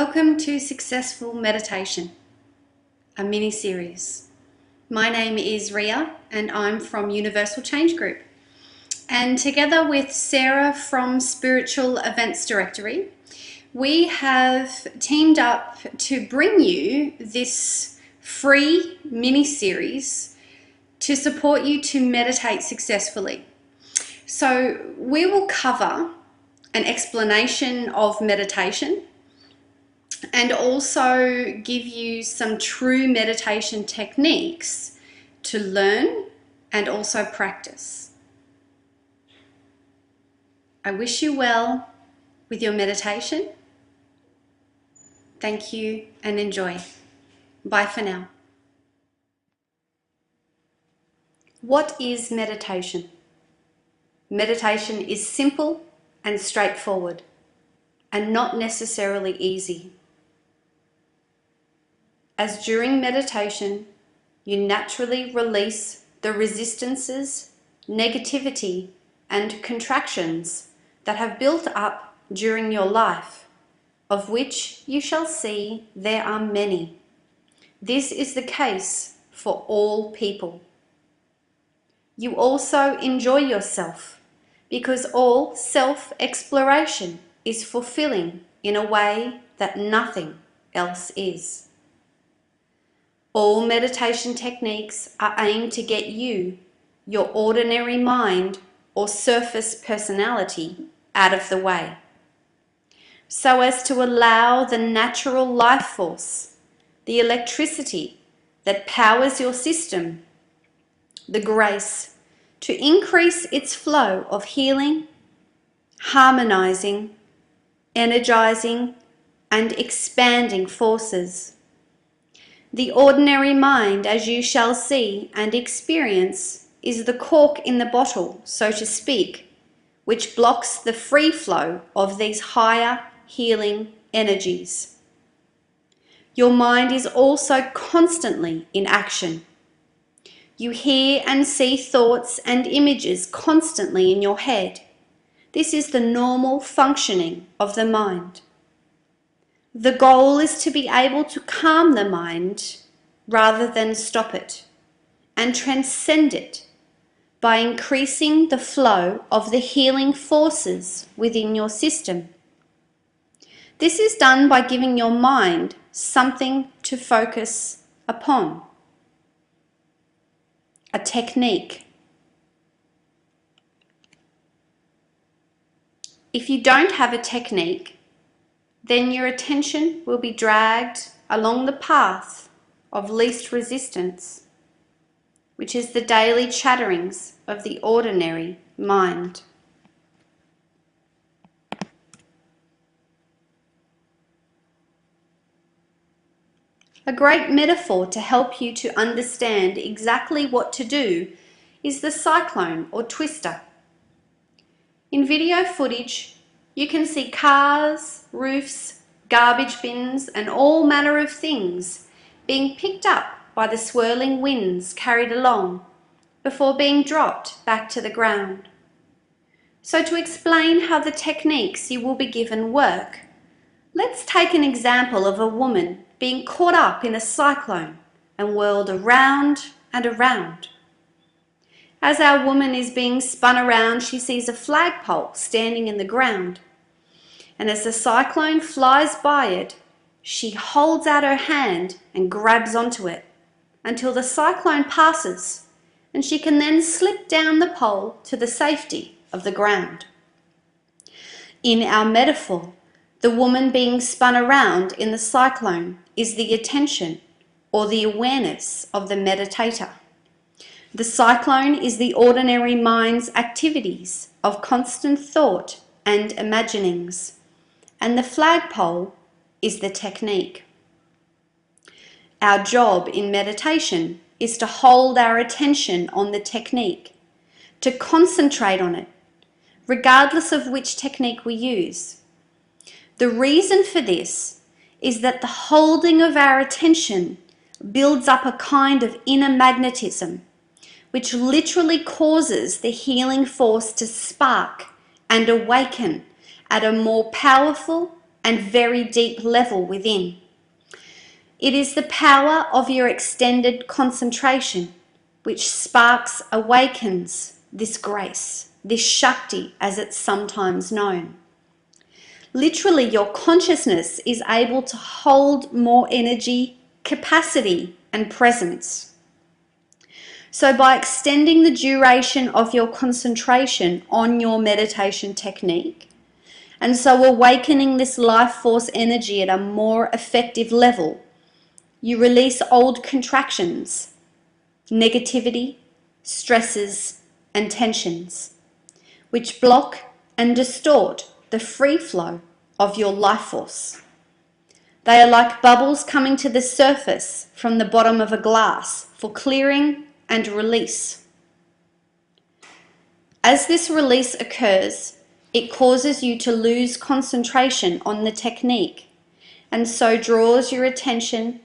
Welcome to Successful Meditation, a mini-series. My name is Ria and I'm from Universal Change Group. And together with Sarah from Spiritual Events Directory, we have teamed up to bring you this free mini-series to support you to meditate successfully. So we will cover an explanation of meditation and also give you some true meditation techniques to learn and also practice. I wish you well with your meditation. Thank you and enjoy. Bye for now. What is meditation? Meditation is simple and straightforward and not necessarily easy. As during meditation, you naturally release the resistances, negativity, and contractions that have built up during your life, of which you shall see there are many. This is the case for all people. You also enjoy yourself because all self-exploration is fulfilling in a way that nothing else is. All meditation techniques are aimed to get you, your ordinary mind or surface personality, out of the way, so as to allow the natural life force, the electricity that powers your system, the grace, to increase its flow of healing, harmonizing, energizing, and expanding forces. The ordinary mind, as you shall see and experience, is the cork in the bottle, so to speak, which blocks the free flow of these higher healing energies. Your mind is also constantly in action. You hear and see thoughts and images constantly in your head. This is the normal functioning of the mind. The goal is to be able to calm the mind rather than stop it and transcend it by increasing the flow of the healing forces within your system. This is done by giving your mind something to focus upon, a technique. If you don't have a technique, then your attention will be dragged along the path of least resistance, which is the daily chatterings of the ordinary mind. A great metaphor to help you to understand exactly what to do is the cyclone or twister. In video footage, you can see cars, roofs, garbage bins, and all manner of things being picked up by the swirling winds carried along before being dropped back to the ground. So to explain how the techniques you will be given work, let's take an example of a woman being caught up in a cyclone and whirled around and around. As our woman is being spun around, she sees a flagpole standing in the ground. And as the cyclone flies by it, she holds out her hand and grabs onto it until the cyclone passes, and she can then slip down the pole to the safety of the ground. In our metaphor, the woman being spun around in the cyclone is the attention or the awareness of the meditator. The cyclone is the ordinary mind's activities of constant thought and imaginings, and the flagpole is the technique. Our job in meditation is to hold our attention on the technique, to concentrate on it, regardless of which technique we use. The reason for this is that the holding of our attention builds up a kind of inner magnetism, which literally causes the healing force to spark and awaken at a more powerful and very deep level within. It is the power of your extended concentration which awakens this grace, this Shakti as it's sometimes known. Literally, your consciousness is able to hold more energy, capacity, and presence. So by extending the duration of your concentration on your meditation technique, and so awakening this life force energy at a more effective level, you release old contractions, negativity, stresses, and tensions, which block and distort the free flow of your life force. They are like bubbles coming to the surface from the bottom of a glass for clearing and release. As this release occurs, it causes you to lose concentration on the technique and so draws your attention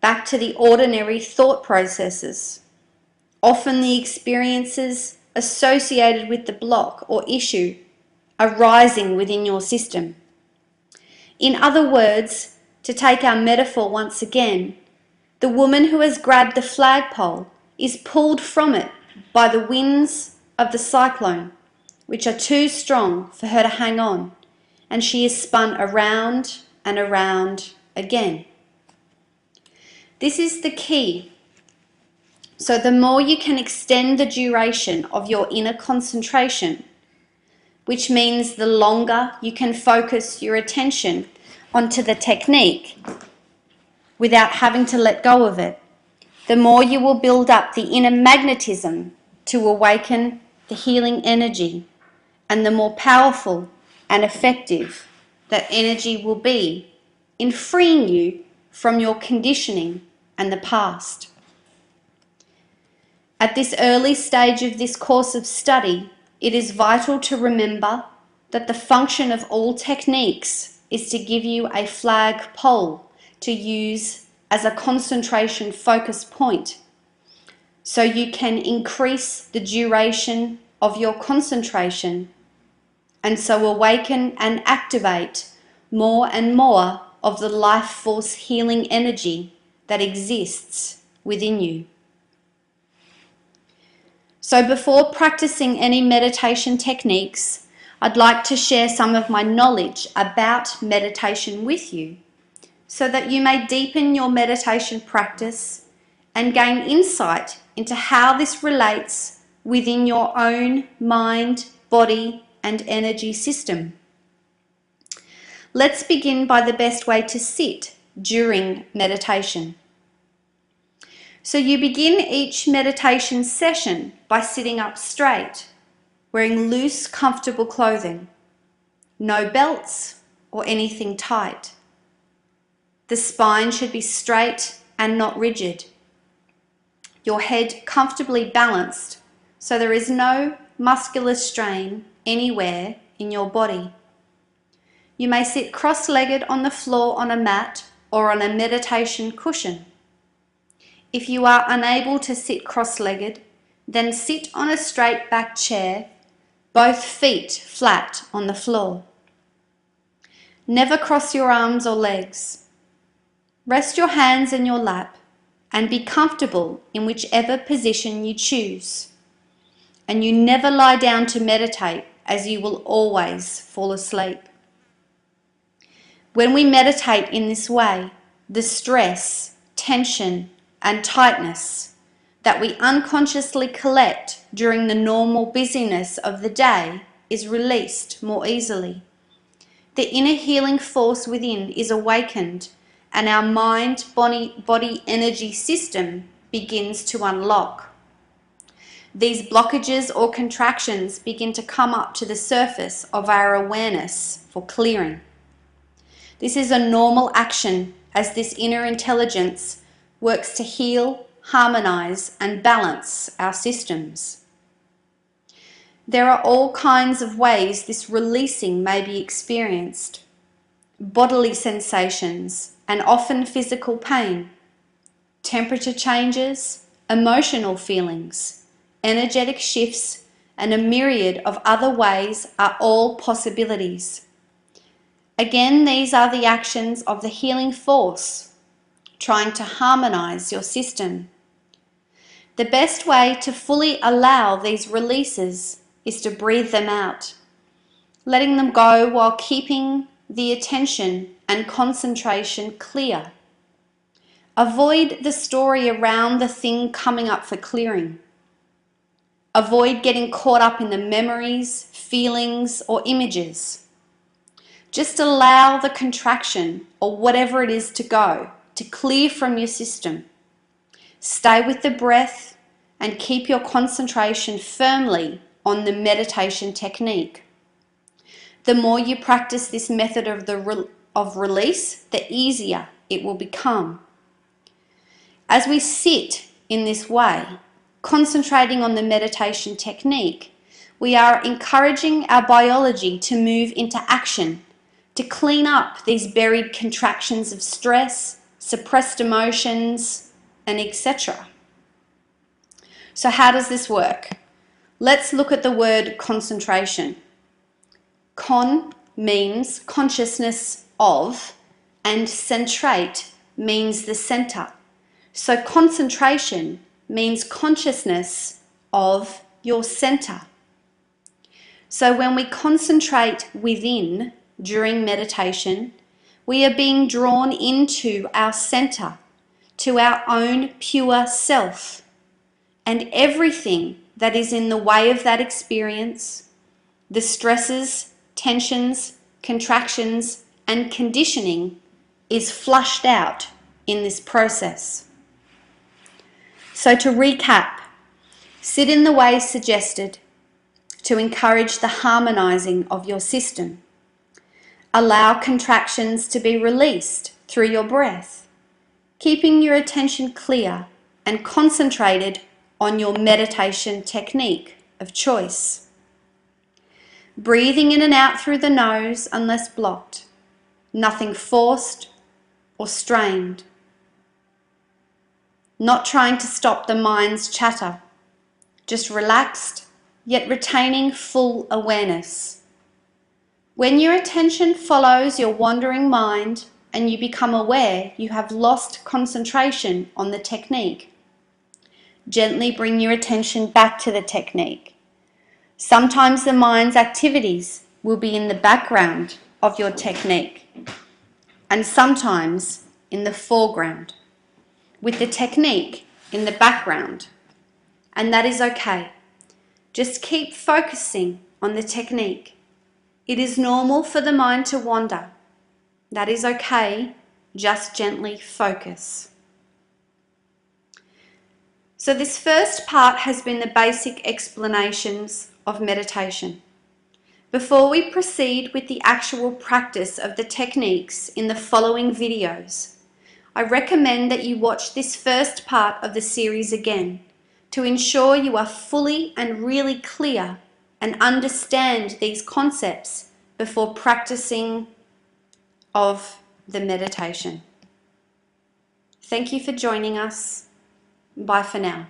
back to the ordinary thought processes, often the experiences associated with the block or issue arising within your system. In other words, to take our metaphor once again, the woman who has grabbed the flagpole is pulled from it by the winds of the cyclone, which are too strong for her to hang on, and she is spun around and around again. This is the key. So the more you can extend the duration of your inner concentration, which means the longer you can focus your attention onto the technique without having to let go of it, the more you will build up the inner magnetism to awaken the healing energy, and the more powerful and effective that energy will be in freeing you from your conditioning and the past. At this early stage of this course of study, it is vital to remember that the function of all techniques is to give you a flagpole to use as a concentration focus point, so you can increase the duration of your concentration and so awaken and activate more and more of the life force healing energy that exists within you. So before practicing any meditation techniques, I'd like to share some of my knowledge about meditation with you, so that you may deepen your meditation practice and gain insight into how this relates within your own mind, body, and energy system. Let's begin by the best way to sit during meditation. So you begin each meditation session by sitting up straight, wearing loose, comfortable clothing, no belts or anything tight. The spine should be straight and not rigid. Your head comfortably balanced, so there is no muscular strain anywhere in your body. You may sit cross-legged on the floor on a mat or on a meditation cushion. If you are unable to sit cross-legged, then sit on a straight back chair, both feet flat on the floor. Never cross your arms or legs. Rest your hands in your lap and be comfortable in whichever position you choose. And you never lie down to meditate, as you will always fall asleep. When we meditate in this way, the stress, tension, and tightness that we unconsciously collect during the normal busyness of the day is released more easily. The inner healing force within is awakened, and our mind-body energy system begins to unlock. These blockages or contractions begin to come up to the surface of our awareness for clearing. This is a normal action, as this inner intelligence works to heal, harmonize, and balance our systems. There are all kinds of ways this releasing may be experienced: bodily sensations and often physical pain, temperature changes, emotional feelings, energetic shifts, and a myriad of other ways are all possibilities. Again, these are the actions of the healing force, trying to harmonize your system. The best way to fully allow these releases is to breathe them out, letting them go while keeping the attention and concentration clear. Avoid the story around the thing coming up for clearing. Avoid getting caught up in the memories, feelings, or images. Just allow the contraction or whatever it is to go, to clear from your system. Stay with the breath and keep your concentration firmly on the meditation technique. The more you practice this method of release, the easier it will become. As we sit in this way, concentrating on the meditation technique, we are encouraging our biology to move into action, to clean up these buried contractions of stress, suppressed emotions, and etc. So how does this work? Let's look at the word concentration. Con means consciousness of, and centrate means the center. So concentration means consciousness of your center. So when we concentrate within during meditation, we are being drawn into our center, to our own pure self, and everything that is in the way of that experience, the stresses, tensions, contractions, and conditioning is flushed out in this process. So to recap, sit in the way suggested to encourage the harmonizing of your system. Allow contractions to be released through your breath, keeping your attention clear and concentrated on your meditation technique of choice. Breathing in and out through the nose unless blocked, nothing forced or strained. Not trying to stop the mind's chatter, just relaxed yet retaining full awareness. When your attention follows your wandering mind and you become aware you have lost concentration on the technique, gently bring your attention back to the technique. Sometimes the mind's activities will be in the background of your technique, and sometimes in the foreground, with the technique in the background, and that is okay. Just keep focusing on the technique. It is normal for the mind to wander. That is okay. Just gently focus. So this first part has been the basic explanations of meditation. Before we proceed with the actual practice of the techniques in the following videos, I recommend that you watch this first part of the series again to ensure you are fully and really clear and understand these concepts before practicing of the meditation. Thank you for joining us. Bye for now.